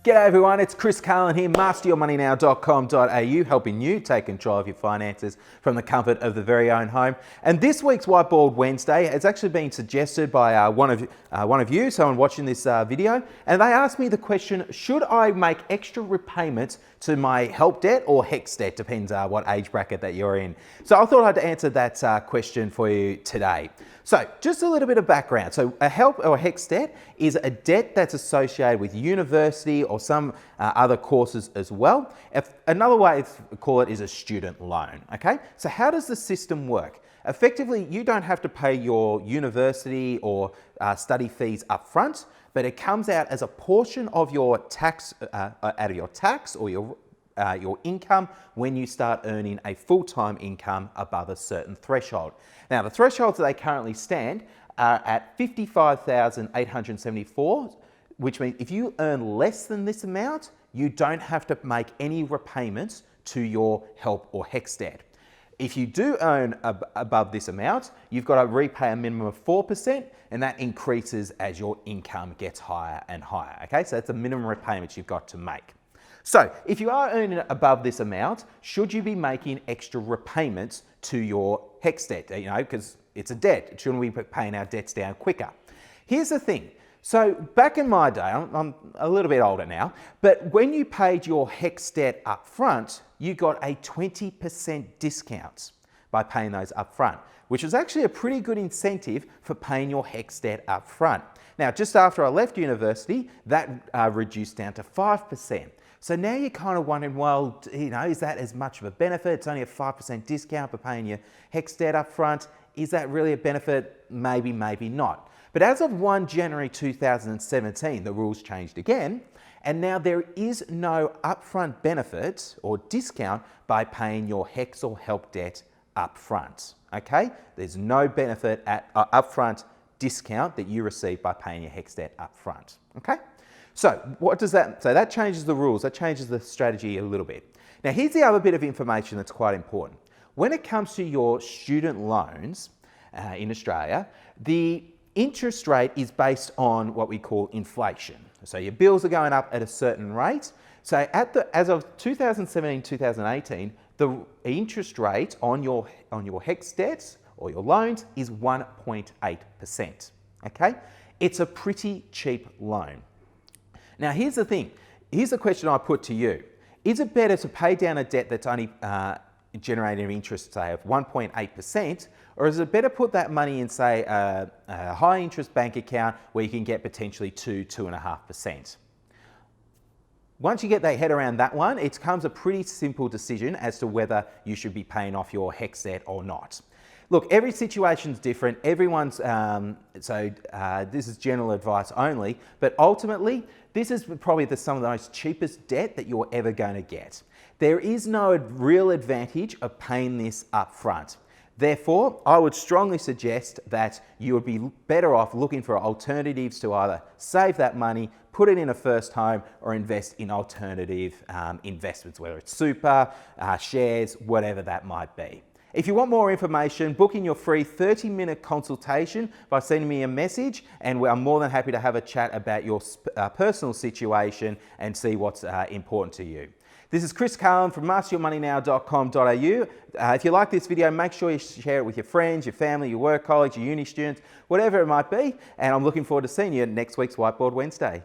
G'day everyone, it's Chris Carlin here, masteryourmoneynow.com.au, helping you take control of your finances from the comfort of the very own home. And this week's Whiteboard Wednesday has actually been suggested by one of you, someone watching this video, and they asked me the question, should I make extra repayments to my help debt or HECS debt? Depends what age bracket that you're in. So I thought I'd answer that question for you today. So just a little bit of background. So a help or HECS debt is a debt that's associated with university or some other courses as well. Another way to call it is a student loan, okay? So how does the system work? Effectively, you don't have to pay your university or study fees up front, but it comes out as a portion of your tax, out of your tax or your income when you start earning a full-time income above a certain threshold. Now, the thresholds that they currently stand are at $55,874, which means if you earn less than this amount, you don't have to make any repayments to your help or HECS debt. If you do earn above this amount, you've got to repay a minimum of 4%, and that increases as your income gets higher and higher, okay? So that's the minimum repayments you've got to make. So if you are earning above this amount, should you be making extra repayments to your HECS debt? You know, because it's a debt. Shouldn't we be paying our debts down quicker? Here's the thing. So back in my day, I'm a little bit older now, but when you paid your HECS debt up front, you got a 20% discount by paying those up front, which was actually a pretty good incentive for paying your HECS debt up front. Now, just after I left university, that reduced down to 5%. So now you're kind of wondering, well, you know, is that as much of a benefit? It's only a 5% discount for paying your HECS debt up front. Is that really a benefit? Maybe, maybe not. But as of 1 January 2017, the rules changed again, and now there is no upfront benefit or discount by paying your HECS or help debt up front, okay? There's no benefit at upfront discount that you receive by paying your HECS debt up front, okay? So what does that, so that changes the rules, that changes the strategy a little bit. Now here's the other bit of information that's quite important. When it comes to your student loans in Australia, the interest rate is based on what we call inflation. So your bills are going up at a certain rate. So as of 2017-2018, the interest rate on your HECS debts or your loans is 1.8%, okay? It's a pretty cheap loan. Now here's the thing, here's the question I put to you. Is it better to pay down a debt that's only generating interest, say, of 1.8%, or is it better put that money in, say, a high interest bank account where you can get potentially 2.5%? Once you get their head around that one, it becomes a pretty simple decision as to whether you should be paying off your HECS debt or not. Look, every situation's different, everyone's, this is general advice only, but ultimately, this is probably some of the most cheapest debt that you're ever going to get. There is no real advantage of paying this up front. Therefore, I would strongly suggest that you would be better off looking for alternatives to either save that money, put it in a first home, or invest in alternative investments, whether it's super, shares, whatever that might be. If you want more information, book in your free 30-minute consultation by sending me a message, and I'm more than happy to have a chat about your personal situation and see what's important to you. This is Chris Carlin from masteryourmoneynow.com.au. If you like this video, make sure you share it with your friends, your family, your work colleagues, your uni students, whatever it might be, and I'm looking forward to seeing you at next week's Whiteboard Wednesday.